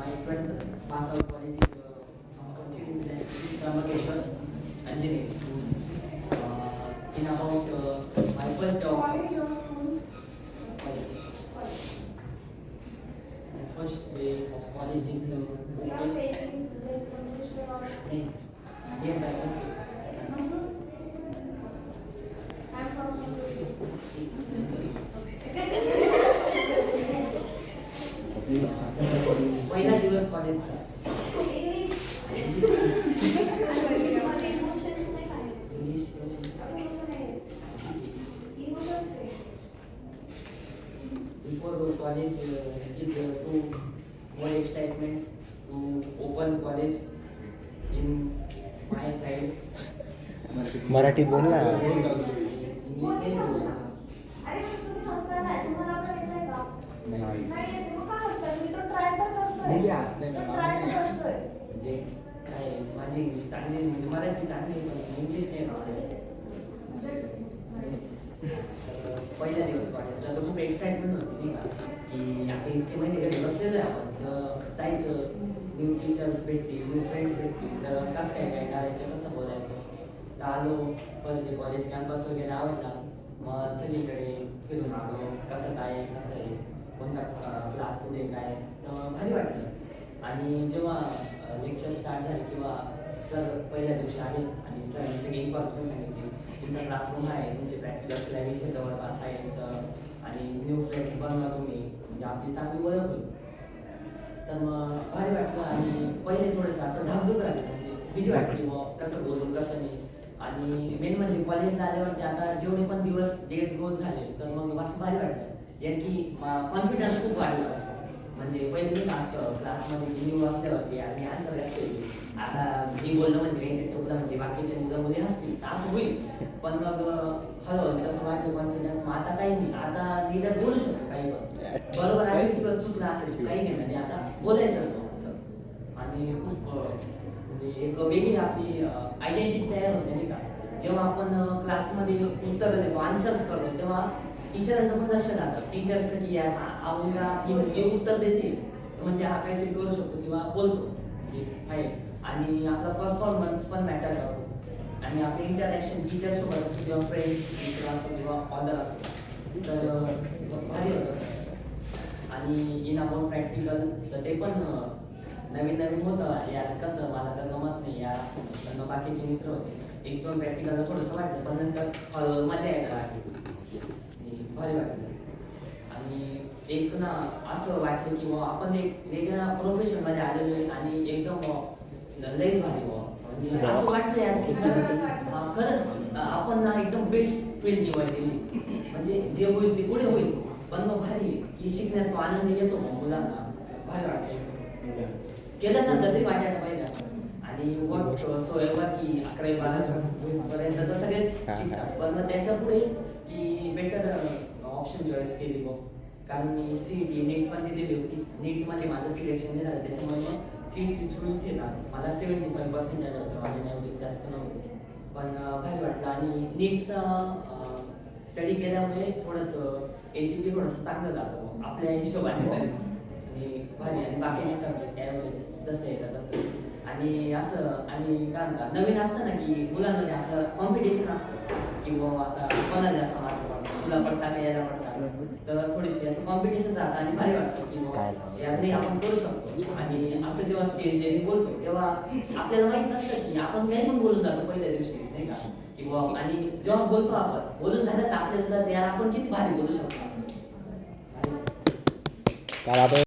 My friend pass out college is Kochi International Communication Engineering. In about my first job. College. My first day of college is पहिला दिवस कॉलेजचा before college is to more excitement to open college in my side. मराठीत बोल ना. English नाही बोलणार. म्हणजे काय माझी इंग्लिश चांगली म्हणजे मराठी चांगली पण इंग्लिश नाही आवडत. पहिला दिवस कॉलेजचा तर खूप एक्साइटमेंट होती नाही का की आपण इतके महिने घरी बसलेलो आहे आपण तर जायचं न्यू टीचर्स भेटतील न्यू फ्रेंड्स भेटतील तर कसं काय काय करायचं कसं बोलायचं तर आलो फर्स्ट डे कॉलेज कॅम्पस वगैरे आवडला मग सगळीकडे फिरून आलो कसं काय कसं आहे कोणता क्लास कुठे काय तर भारी वाटलं आणि जेव्हा लेक्चर स्टार्ट झाले किंवा सर पहिल्या दिवशी आले आणि सरांनी सगळी इन्फॉर्मेशन सांगितली तुमचा क्लासरूम आहे तुमचे प्रॅक्टिकल्स लॅब जवळपास आहेत आणि न्यू फ्रेंड्स बनवा तुम्ही म्हणजे आपली चांगली ओळख होईल तर मग भारी वाटलं आणि पहिले थोडंसं असं धाकधूक आली म्हणजे भीती वाटली मग कसं बोलू कसं नाही आणि मेन म्हणजे कॉलेजला आल्यावरती आता जेवढे पण दिवस डेज गोल झाले तर मग असं भारी वाटलं जे की कॉन्फिडन्स खूप वाढला म्हणजे पहिले मी असं क्लासमध्ये न्यू असल्यावरती आणि आन्सर असते आता मी बोललो म्हणजे काही चुकलं म्हणजे बाकीचे मुलं मुली हसतील असं होईल पण मग हळूहळू तसं वाटलं कॉन्फिडन्स मग आता काही नाही आता लीडर बोलू शकतो काही पण बरोबर असेल किंवा चुकलं असेल काही नाही म्हणजे आता बोलायचं असं आणि खूप म्हणजे एक वेगळी आपली आयडेंटिटी तयार होते नाही का जेव्हा आपण क्लासमध्ये उत्तर देतो आन्सर्स करतो तेव्हा टीचरांचं पण लक्ष राहतं टीचर्स की हा मुलगा ही उत्तर देते म्हणजे हा काहीतरी करू शकतो किंवा बोलतो जे आहे आणि आपला परफॉर्मन्स पण मॅटर करतो आणि आपले इंटरॅक्शन टीचर्ससोबत असतो किंवा फ्रेंड्स मित्र असतो किंवा ऑदर असतो तर भारी होतं आणि इन अबाउट प्रॅक्टिकल तर ते पण नवीन नवीन होतं यार कसं मला तर जमत नाही यार असं पण बाकीचे मित्र होते एक दोन प्रॅक्टिकलला थोडंसं वाटलं पण नंतर हळूहळू मजा यायला लागली भारी वाटलं आणि एक ना असं वाटलं की आपण एक वेगळ्या प्रोफेशनमध्ये आलेलो आहे आणि एकदम लईच भारी म्हणजे असं वाटतं यार की खरंच आपण ना एकदम बेस्ट फील्ड निवडलेली म्हणजे जे होईल ते पुढे होईल पण मग भारी की शिकण्यात तो आनंद येतो मुलांना भारी वाटतं केल्यासारखं तरी वाटायला पाहिजे असं आणि वॉट सो एव्हर की 11-12 पर्यंत तर सगळेच शिकतात पण मग त्याच्या पुढे की बेटर ऑप्शन चॉईस केली बघ कारण मी CET नीट पण दिलेली होती नीटमध्ये माझं सिलेक्शन नाही झालं त्याच्यामुळे मग CET थ्रू इथे ना मला 75% आलं होतं माझ्या एवढे जास्त नव्हते पण भारी वाटलं आणि नीटचं स्टडी केल्यामुळे थोडंसं HEP थोडंसं चांगलं जातं आपल्या हिशोबाने आणि भारी आणि बाकीचे सब्जेक्ट ॲव्हरेज जसं येतं तसं आणि असं आणि काय म्हणतात नवीन असतं ना की मुलांमध्ये आपलं कॉम्पिटिशन असतं की बाबा आता कोणाला जास्त मार्क पडतात तुला पडता का याला पडतात तर थोडीशी असं कॉम्पिटिशन राहतं आणि भारी वाटतं की बाबा यार नाही आपण करू शकतो आणि असं जेव्हा स्टेज डेअरिंग बोलतो तेव्हा आपल्याला माहित नसतं की आपण काही पण बोलून जातो पहिल्या दिवशी नाही का की बाबा आणि जेव्हा बोलतो आपण बोलून झालं तर आपल्याला यार आपण किती भारी बोलू शकतो असं